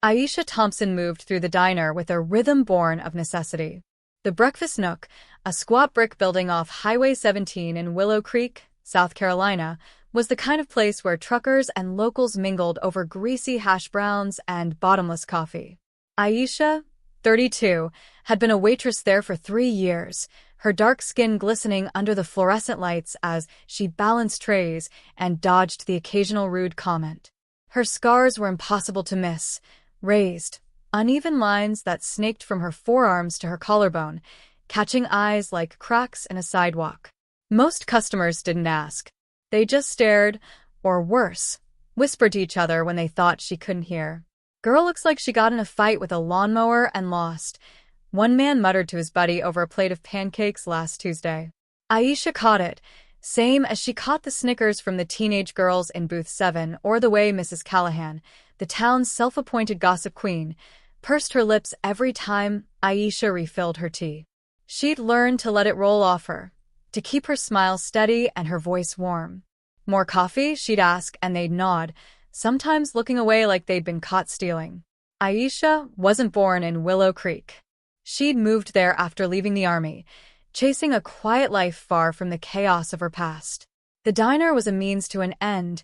Aisha Thompson moved through the diner with a rhythm born of necessity. The Breakfast Nook, a squat brick building off Highway 17 in Willow Creek, South Carolina, was the kind of place where truckers and locals mingled over greasy hash browns and bottomless coffee. Aisha, 32, had been a waitress there for 3 years, her dark skin glistening under the fluorescent lights as she balanced trays and dodged the occasional rude comment. Her scars were impossible to miss, raised, uneven lines that snaked from her forearms to her collarbone, catching eyes like cracks in a sidewalk. Most customers didn't ask. They just stared, or worse, whispered to each other when they thought she couldn't hear. "Girl looks like she got in a fight with a lawnmower and lost," one man muttered to his buddy over a plate of pancakes last Tuesday. Aisha caught it, same as she caught the snickers from the teenage girls in Booth 7 or the way Mrs. Callahan, the town's self-appointed gossip queen, pursed her lips every time Aisha refilled her tea. She'd learned to let it roll off her, to keep her smile steady and her voice warm. "More coffee?" she'd ask, and they'd nod, sometimes looking away like they'd been caught stealing. Aisha wasn't born in Willow Creek. She'd moved there after leaving the army, chasing a quiet life far from the chaos of her past. The diner was a means to an end: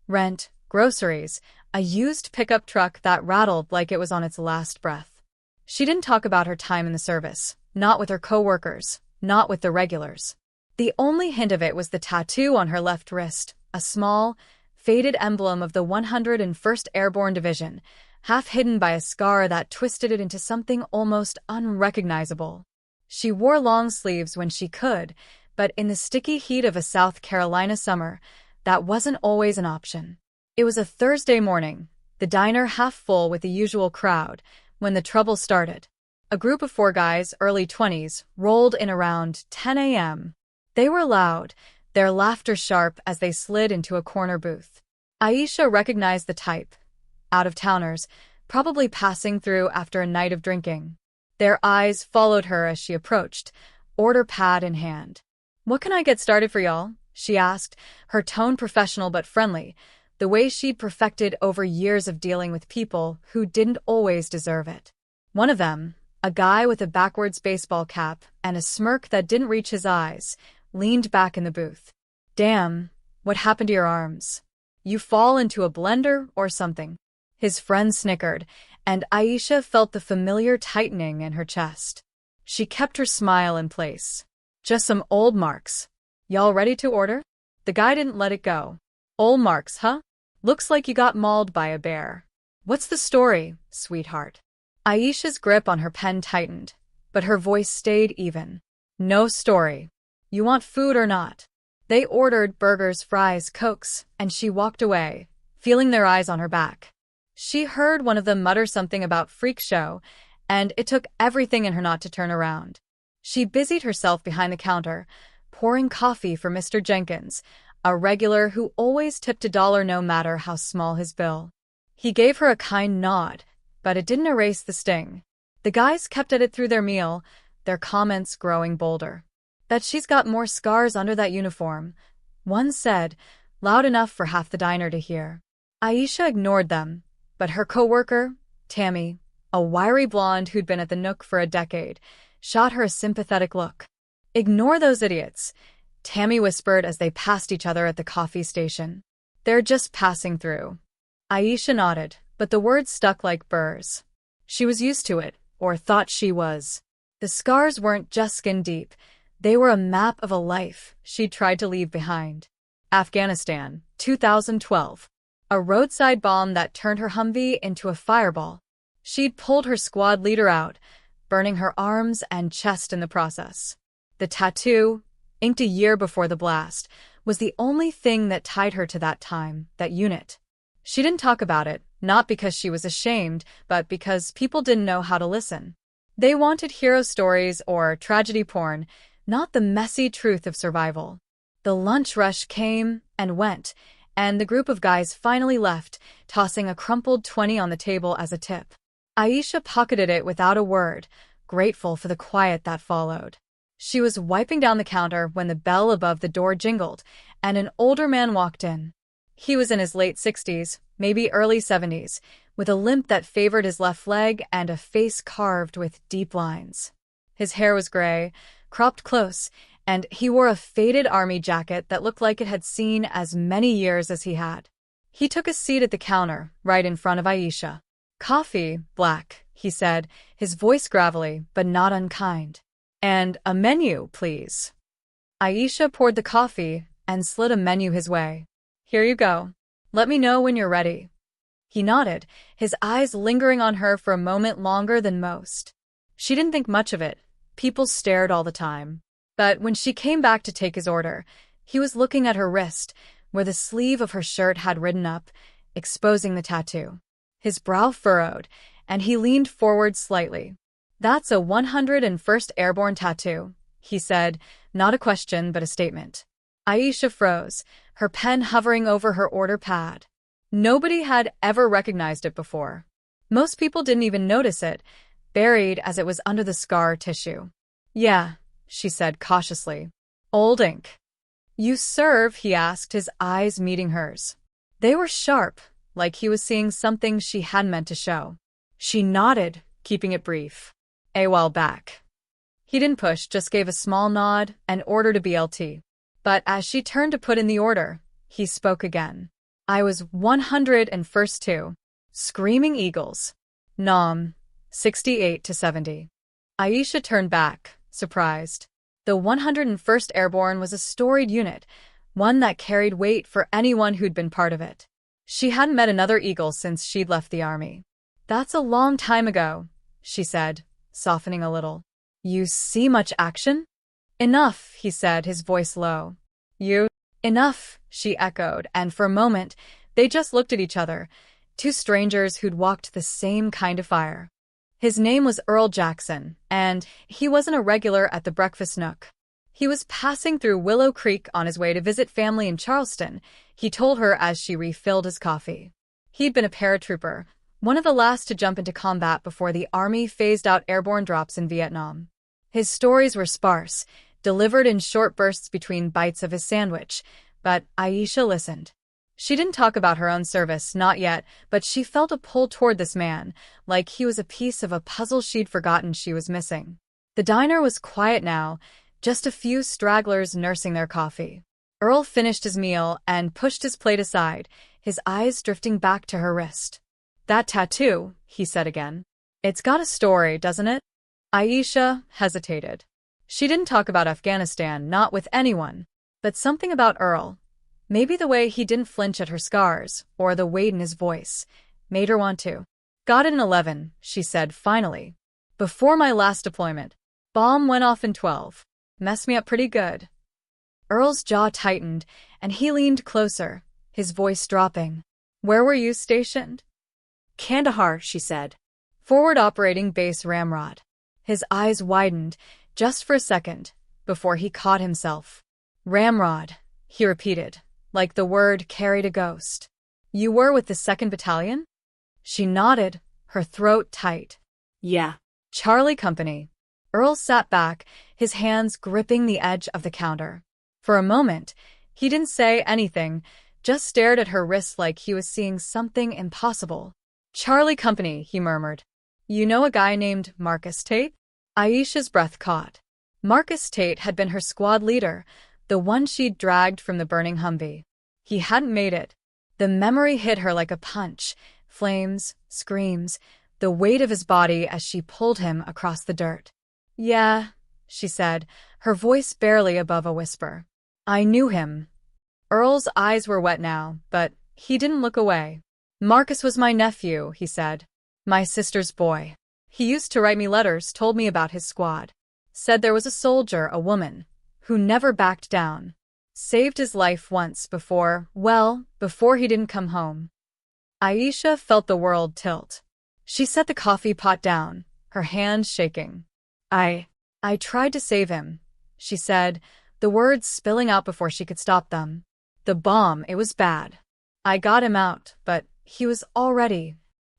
rent, groceries, a used pickup truck that rattled like it was on its last breath. She didn't talk about her time in the service, not with her co-workers, not with the regulars. The only hint of it was the tattoo on her left wrist, a small, faded emblem of the 101st Airborne Division, half hidden by a scar that twisted it into something almost unrecognizable. She wore long sleeves when she could, but in the sticky heat of a South Carolina summer, that wasn't always an option. It was a Thursday morning, the diner half full with the usual crowd, when the trouble started. A group of 4 guys, early 20s, rolled in around 10 a.m. They were loud, their laughter sharp as they slid into a corner booth. Aisha recognized the type: out-of-towners, probably passing through after a night of drinking. Their eyes followed her as she approached, order pad in hand. "What can I get started for y'all?" she asked, her tone professional but friendly, the way she'd perfected over years of dealing with people who didn't always deserve it. One of them, a guy with a backwards baseball cap and a smirk that didn't reach his eyes, leaned back in the booth. "Damn, what happened to your arms? You fall into a blender or something?" His friend snickered, and Aisha felt the familiar tightening in her chest. She kept her smile in place. "Just some old marks. Y'all ready to order?" The guy didn't let it go. "Old marks, huh? Looks like you got mauled by a bear. What's the story, sweetheart?" Aisha's grip on her pen tightened, but her voice stayed even. "No story. You want food or not?" They ordered burgers, fries, cokes, and she walked away, feeling their eyes on her back. She heard one of them mutter something about freak show, and it took everything in her not to turn around. She busied herself behind the counter, pouring coffee for Mr. Jenkins, a regular who always tipped $1 no matter how small his bill. He gave her a kind nod, but it didn't erase the sting. The guys kept at it through their meal, their comments growing bolder. "Bet she's got more scars under that uniform," one said, loud enough for half the diner to hear. Aisha ignored them, but her coworker, Tammy, a wiry blonde who'd been at the Nook for a decade, shot her a sympathetic look. "Ignore those idiots," Tammy whispered as they passed each other at the coffee station. "They're just passing through." Aisha nodded, but the words stuck like burrs. She was used to it, or thought she was. The scars weren't just skin deep. They were a map of a life she'd tried to leave behind. Afghanistan, 2012. A roadside bomb that turned her Humvee into a fireball. She'd pulled her squad leader out, burning her arms and chest in the process. The tattoo, inked a year before the blast, was the only thing that tied her to that time, that unit. She didn't talk about it, not because she was ashamed, but because people didn't know how to listen. They wanted hero stories or tragedy porn, not the messy truth of survival. The lunch rush came and went, and the group of guys finally left, tossing a crumpled 20 on the table as a tip. Aisha pocketed it without a word, grateful for the quiet that followed. She was wiping down the counter when the bell above the door jingled, and an older man walked in. He was in his late 60s, maybe early 70s, with a limp that favored his left leg and a face carved with deep lines. His hair was gray, cropped close, and he wore a faded army jacket that looked like it had seen as many years as he had. He took a seat at the counter, right in front of Aisha. "Coffee, black," he said, his voice gravelly but not unkind. "And a menu, please." Aisha poured the coffee and slid a menu his way. "Here you go. Let me know when you're ready." He nodded, his eyes lingering on her for a moment longer than most. She didn't think much of it. People stared all the time. But when she came back to take his order, he was looking at her wrist, where the sleeve of her shirt had ridden up, exposing the tattoo. His brow furrowed, and he leaned forward slightly. "That's a 101st Airborne tattoo," he said, not a question but a statement. Aisha froze, her pen hovering over her order pad. Nobody had ever recognized it before. Most people didn't even notice it, buried as it was under the scar tissue. "Yeah," she said cautiously. "Old ink." "You serve?" he asked, his eyes meeting hers. They were sharp, like he was seeing something she hadn't meant to show. She nodded, keeping it brief. "A while back." He didn't push, just gave a small nod and ordered a BLT. But as she turned to put in the order, he spoke again. "I was 101st too. Screaming Eagles. Nom. 68 to 70. Aisha turned back, surprised. The 101st Airborne was a storied unit, one that carried weight for anyone who'd been part of it. She hadn't met another Eagle since she'd left the army. "That's a long time ago," she said, softening a little. "You see much action?" "Enough," he said, his voice low. "You?" "Enough," she echoed, and for a moment, they just looked at each other, two strangers who'd walked the same kind of fire. His name was Earl Jackson, and he wasn't a regular at the Breakfast Nook. He was passing through Willow Creek on his way to visit family in Charleston, he told her as she refilled his coffee. He'd been a paratrooper, one of the last to jump into combat before the Army phased out airborne drops in Vietnam. His stories were sparse, delivered in short bursts between bites of his sandwich, but Aisha listened. She didn't talk about her own service, not yet, but she felt a pull toward this man, like he was a piece of a puzzle she'd forgotten she was missing. The diner was quiet now, just a few stragglers nursing their coffee. Earl finished his meal and pushed his plate aside, his eyes drifting back to her wrist. "That tattoo," he said again. "It's got a story, doesn't it?" Aisha hesitated. She didn't talk about Afghanistan, not with anyone, but something about Earl. Maybe the way he didn't flinch at her scars, or the weight in his voice, made her want to. "Got it in 11, she said finally. "Before my last deployment. Bomb went off in 12. Messed me up pretty good." Earl's jaw tightened, and he leaned closer, his voice dropping. "Where were you stationed?" "Kandahar," she said. "Forward operating base Ramrod." His eyes widened, just for a second, before he caught himself. "Ramrod," he repeated, like the word carried a ghost. "You were with the 2nd Battalion?" She nodded, her throat tight. "Yeah." "Charlie Company." Earl sat back, his hands gripping the edge of the counter. For a moment, he didn't say anything, just stared at her wrist like he was seeing something impossible. "Charlie Company," he murmured. "You know a guy named Marcus Tate?" Aisha's breath caught. Marcus Tate had been her squad leader, the one she'd dragged from the burning Humvee. He hadn't made it. The memory hit her like a punch, flames, screams, the weight of his body as she pulled him across the dirt. "Yeah," she said, her voice barely above a whisper. "I knew him." Earl's eyes were wet now, but he didn't look away. "Marcus was my nephew," he said. "My sister's boy. He used to write me letters, told me about his squad. Said there was a soldier, a woman, who never backed down. Saved his life once before he didn't come home." Aisha felt the world tilt. She set the coffee pot down, her hands shaking. I tried to save him," she said, the words spilling out before she could stop them. "The bomb, it was bad. I got him out, but he was already—"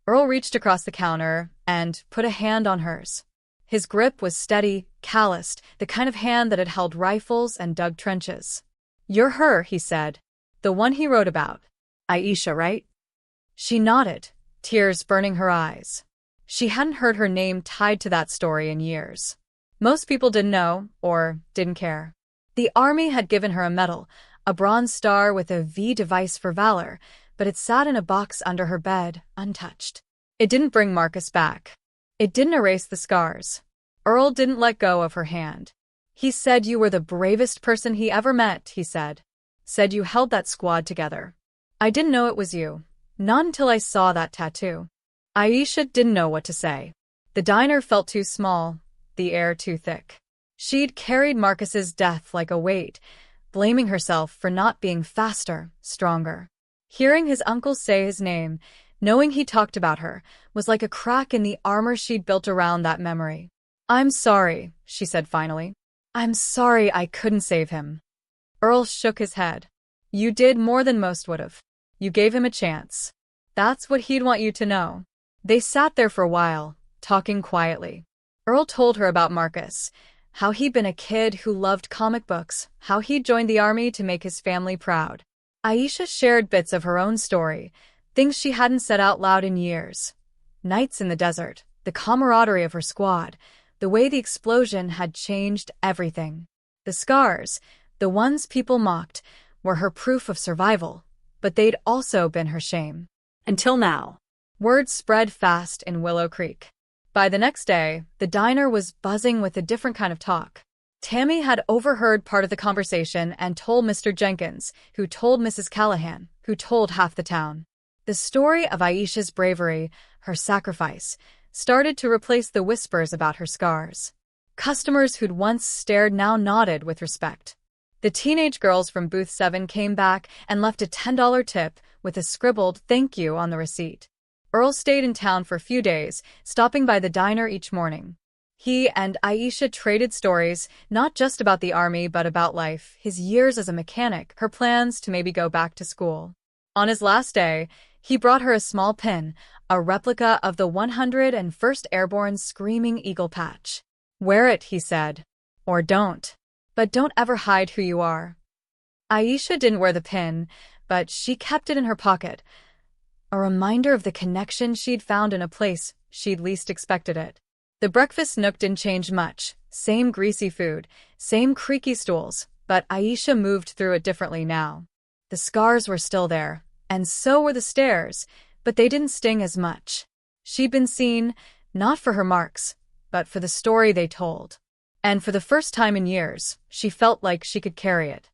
Earl reached across the counter and put a hand on hers. His grip was steady, calloused, the kind of hand that had held rifles and dug trenches. "You're her," he said. "The one he wrote about. Aisha, right?" She nodded, tears burning her eyes. She hadn't heard her name tied to that story in years. Most people didn't know, or didn't care. The army had given her a medal, a bronze star with a V device for valor, but it sat in a box under her bed, untouched. It didn't bring Marcus back. It didn't erase the scars. Earl didn't let go of her hand. He said you were the bravest person he ever met, he said. Said you held that squad together. I didn't know it was you. Not until I saw that tattoo. Aisha didn't know what to say. The diner felt too small, the air too thick. She'd carried Marcus's death like a weight, blaming herself for not being faster, stronger. Hearing his uncle say his name, knowing he talked about her, was like a crack in the armor she'd built around that memory. I'm sorry, she said finally. I'm sorry I couldn't save him. Earl shook his head. You did more than most would have. You gave him a chance. That's what he'd want you to know. They sat there for a while, talking quietly. Earl told her about Marcus, how he'd been a kid who loved comic books, how he'd joined the army to make his family proud. Aisha shared bits of her own story, things she hadn't said out loud in years. Nights in the desert, the camaraderie of her squad, the way the explosion had changed everything. The scars, the ones people mocked, were her proof of survival, but they'd also been her shame. Until now. Word spread fast in Willow Creek. By the next day, the diner was buzzing with a different kind of talk. Tammy had overheard part of the conversation and told Mr. Jenkins, who told Mrs. Callahan, who told half the town. The story of Aisha's bravery, her sacrifice, started to replace the whispers about her scars. Customers who'd once stared now nodded with respect. The teenage girls from Booth 7 came back and left a $10 tip with a scribbled thank you on the receipt. Earl stayed in town for a few days, stopping by the diner each morning. He and Aisha traded stories, not just about the army but about life, his years as a mechanic, her plans to maybe go back to school. On his last day, he brought her a small pin, a replica of the 101st Airborne Screaming Eagle patch. Wear it, he said. Or don't. But don't ever hide who you are. Aisha didn't wear the pin, but she kept it in her pocket, a reminder of the connection she'd found in a place she'd least expected it. The breakfast nook didn't change much, same greasy food, same creaky stools, but Aisha moved through it differently now. The scars were still there, and so were the stares, but they didn't sting as much. She'd been seen, not for her marks, but for the story they told. And for the first time in years, she felt like she could carry it.